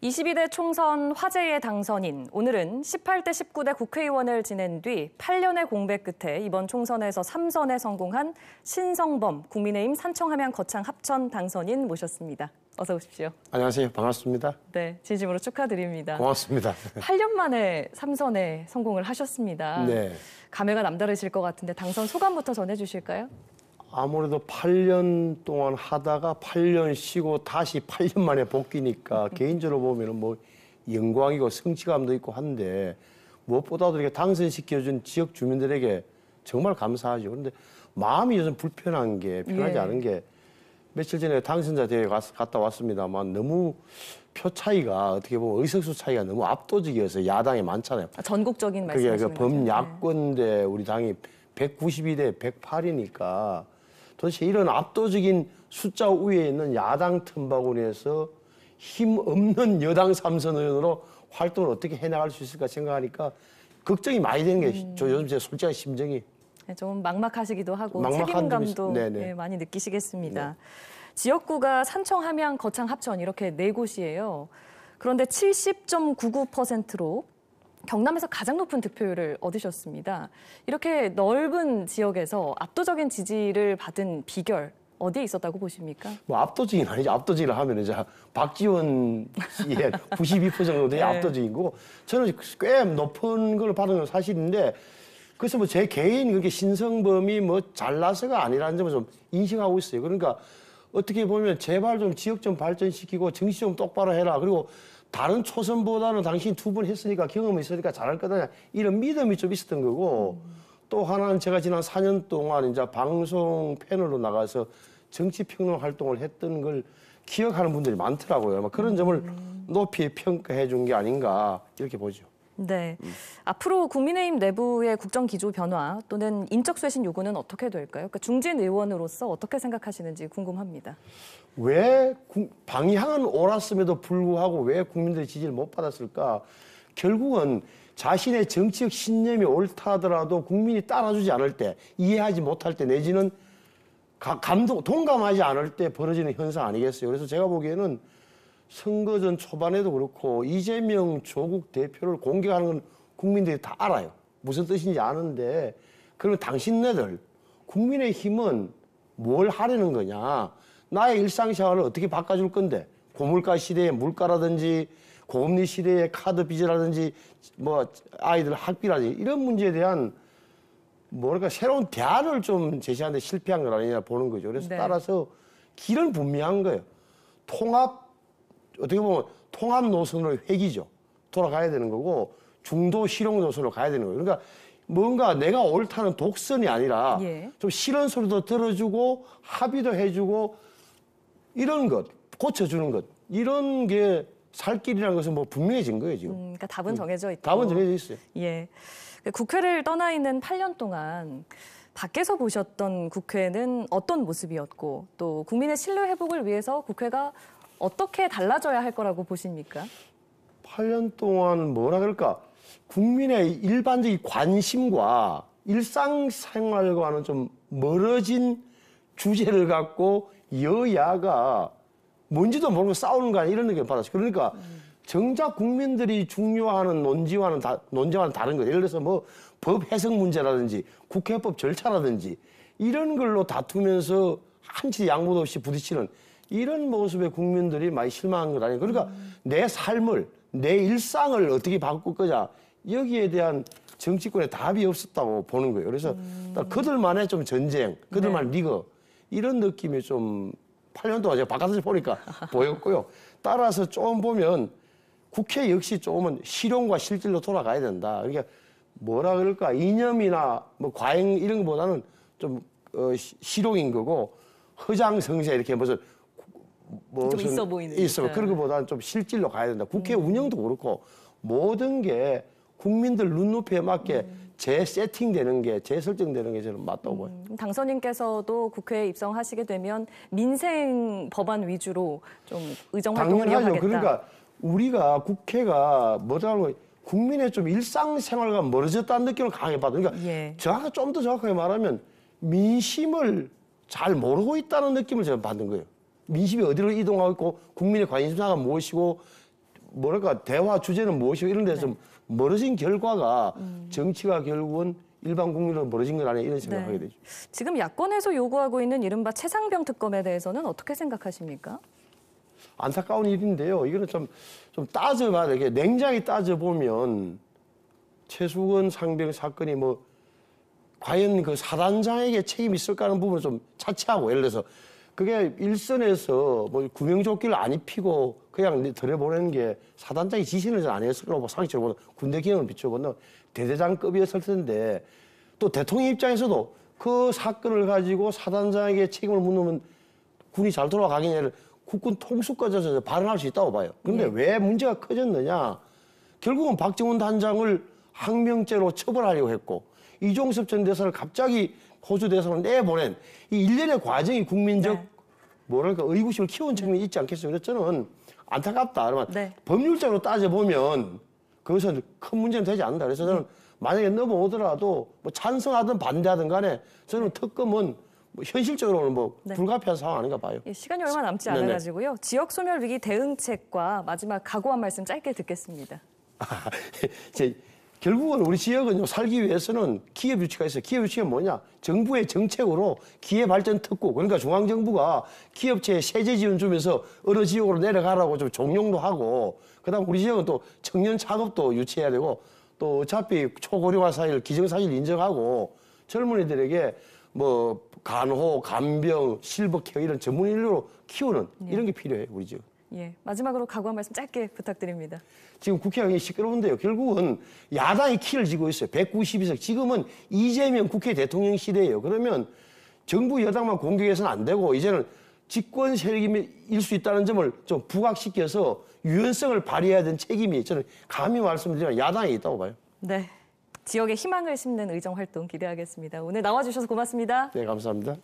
22대 총선 화제의 당선인, 오늘은 18대 19대 국회의원을 지낸 뒤 8년의 공백 끝에 이번 총선에서 3선에 성공한 신성범 국민의힘 산청함양 거창 합천 당선인 모셨습니다. 어서 오십시오. 안녕하세요. 반갑습니다. 네, 진심으로 축하드립니다. 고맙습니다. 8년 만에 3선에 성공을 하셨습니다. 네. 감회가 남다르실 것 같은데 당선 소감부터 전해주실까요? 아무래도 8년 동안 하다가 8년 쉬고 다시 8년 만에 복귀니까 개인적으로 보면은 뭐 영광이고 성취감도 있고 한데 무엇보다도 이렇게 당선시켜준 지역 주민들에게 정말 감사하죠. 그런데 마음이 요즘 불편한 게 편하지 않은 게 며칠 전에 당선자 대회 갔다 왔습니다만 너무 표 차이가 어떻게 보면 의석수 차이가 너무 압도적이어서 야당이 많잖아요. 전국적인 말씀이신 그게 거죠? 범야권대 우리 당이 192대 108이니까 도대체 이런 압도적인 숫자 위에 있는 야당 틈바구니에서 힘 없는 여당 3선 의원으로 활동을 어떻게 해나갈 수 있을까 생각하니까 걱정이 많이 되는 게 요즘 제 솔직한 심정이. 네, 좀 막막하시기도 하고 막막한 책임감도 네, 많이 느끼시겠습니다. 네. 지역구가 산청, 함양, 거창, 합천 이렇게 4곳이에요. 그런데 70.99%로 경남에서 가장 높은 득표율을 얻으셨습니다. 이렇게 넓은 지역에서 압도적인 지지를 받은 비결 어디에 있었다고 보십니까? 뭐 압도적인 아니죠. 압도적이라 하면 이제 박지원 씨의 92% 정도 되게 압도적인 거고 저는 꽤 높은 걸 받은 건 사실인데 그래서 뭐 제 개인 그게 신성범이 뭐 잘나서가 아니라는 점을 좀 인식하고 있어요. 그러니까 어떻게 보면 제발 좀 지역 좀 발전시키고 정치 좀 똑바로 해라. 그리고 다른 초선보다는 당신이 2번 했으니까 경험이 있으니까 잘할 거다. 이런 믿음이 좀 있었던 거고 또 하나는 제가 지난 4년 동안 이제 방송 패널로 나가서 정치평론 활동을 했던 걸 기억하는 분들이 많더라고요. 그런 점을 높이 평가해 준 게 아닌가 이렇게 보죠. 네. 앞으로 국민의힘 내부의 국정 기조 변화 또는 인적 쇄신 요구는 어떻게 될까요? 그러니까 중진 의원으로서 어떻게 생각하시는지 궁금합니다. 왜 방향은 옳았음에도 불구하고 왜 국민들의 지지를 못 받았을까? 결국은 자신의 정치적 신념이 옳다 하더라도 국민이 따라주지 않을 때, 이해하지 못할 때 내지는 동감하지 않을 때 벌어지는 현상 아니겠어요? 그래서 제가 보기에는 선거전 초반에도 그렇고 이재명 조국 대표를 공격하는 건 국민들이 다 알아요. 무슨 뜻인지 아는데 그러면 당신네들 국민의힘은 뭘 하려는 거냐. 나의 일상생활을 어떻게 바꿔줄 건데 고물가 시대에 물가라든지 고금리 시대에 카드 빚이라든지 뭐 아이들 학비라든지 이런 문제에 대한 뭐랄까 새로운 대안을 좀 제시하는 데 실패한 건 아니냐 보는 거죠. 그래서 따라서 길은 분명한 거예요. 어떻게 보면 통합 노선으로 회귀죠. 돌아가야 되는 거고 중도 실용 노선으로 가야 되는 거예요. 그러니까 뭔가 내가 옳다는 독선이 아니라 좀 싫은 소리도 들어주고 합의도 해주고 이런 것, 고쳐주는 것 이런 게 살 길이라는 것은 뭐 분명해진 거예요 지금. 그러니까 답은 정해져 있다. 답은 정해져 있어요. 예. 국회를 떠나 있는 8년 동안 밖에서 보셨던 국회는 어떤 모습이었고 또 국민의 신뢰 회복을 위해서 국회가 어떻게 달라져야 할 거라고 보십니까? 8년 동안 뭐라 그럴까? 국민의 일반적인 관심과 일상생활과는 좀 멀어진 주제를 갖고 여야가 뭔지도 모르고 싸우는 거 아니야 이런 느낌을 받았어요. 그러니까 정작 국민들이 중요하는 논지와는 다른 거예요. 예를 들어서 뭐 법 해석 문제라든지 국회법 절차라든지 이런 걸로 다투면서 한치 양보도 없이 부딪히는 이런 모습에 국민들이 많이 실망한 것 아니에요. 그러니까 내 삶을, 내 일상을 어떻게 바꿀 거냐 여기에 대한 정치권의 답이 없었다고 보는 거예요. 그래서 그들만의 좀 전쟁, 그들만의 리그 이런 느낌이 좀 8년 동안 제가 바깥에서 보니까 보였고요. 따라서 좀 보면 국회 역시 조금은 실용과 실질로 돌아가야 된다. 그러니까 뭐라 그럴까 이념이나 뭐 과잉 이런 것보다는 좀 실용인 거고 허장성세 이렇게 무슨 좀 있어 보이는 그런 것보다는 좀 실질로 가야 된다. 국회 운영도 그렇고 모든 게 국민들 눈높이에 맞게 재세팅되는 게 재설정되는 게 저는 맞다고 봐요. 당선인께서도 국회에 입성하시게 되면 민생 법안 위주로 좀 의정 활동을 당연하죠. 이어가겠다. 그러니까 우리가 국회가 뭐라고 국민의 좀 일상생활과 멀어졌다는 느낌을 강하게 받아요. 그러니까 좀 더 정확하게 말하면 민심을 잘 모르고 있다는 느낌을 제가 받는 거예요. 민심이 어디로 이동하고 있고 국민의 관심사가 무엇이고 뭐랄까 대화 주제는 무엇이고 이런 데서 좀 멀어진 결과가 정치가 결국은 일반 국민으로 멀어진 건 아니냐 이런 생각을 하게 되죠. 지금 야권에서 요구하고 있는 이른바 최상병 특검에 대해서는 어떻게 생각하십니까? 안타까운 일인데요. 이거는 좀 따져봐야 돼. 이렇게 냉정히 따져보면 최수건 상병 사건이 뭐 과연 그 사단장에게 책임이 있을까 하는 부분을 좀 차치하고 예를 들어서 그게 일선에서 뭐 구명조끼를 안 입히고 그냥 들여보내는 게 사단장이 지시는 안 했을 거라고 상식적으로 보면 군대 기능을 비춰보면 대대장급이었을 텐데 또 대통령 입장에서도 그 사건을 가지고 사단장에게 책임을 묻으면 군이 잘 돌아가긴 해를 국군 통수과정에서 발언할 수 있다고 봐요. 그런데 왜 문제가 커졌느냐? 결국은 박정훈 단장을 항명죄로 처벌하려고 했고 이종섭 전 대사를 갑자기 호주 대사로 내보낸 이 일련의 과정이 국민적 뭐랄까 의구심을 키운 측면이 있지 않겠어요? 그래서 저는 안타깝다. 그러면 법률적으로 따져보면 그것은 큰 문제는 되지 않는다. 그래서 저는 만약에 넘어오더라도 뭐 찬성하든 반대하든 간에 저는 특검은 뭐 현실적으로는 뭐 불가피한 상황 아닌가 봐요. 시간이 얼마 남지 않아가지고요. 지역 소멸 위기 대응책과 마지막 각오한 말씀 짧게 듣겠습니다. 결국은 우리 지역은 살기 위해서는 기업 유치가 있어요. 기업 유치가 뭐냐? 정부의 정책으로 기회 발전 특구, 그러니까 중앙정부가 기업체에 세제 지원 주면서 어느 지역으로 내려가라고 좀 종용도 하고, 그다음 우리 지역은 또 청년 창업도 유치해야 되고, 또 어차피 초고령화 사회를 기정사실 인정하고 젊은이들에게 뭐 간호, 간병, 실버케어 이런 전문 인력으로 키우는 이런 게 필요해요, 우리 지역. 예, 마지막으로 각오한 말씀 짧게 부탁드립니다. 지금 국회가 시끄러운데요. 결국은 야당이 키를 쥐고 있어요. 192석. 지금은 이재명 국회 대통령 시대예요. 그러면 정부 여당만 공격해서는 안 되고 이제는 집권 세력일 수 있다는 점을 좀 부각시켜서 유연성을 발휘해야 되는 책임이 저는 감히 말씀드리면 야당에 있다고 봐요. 네, 지역에 희망을 심는 의정 활동 기대하겠습니다. 오늘 나와주셔서 고맙습니다. 네, 감사합니다.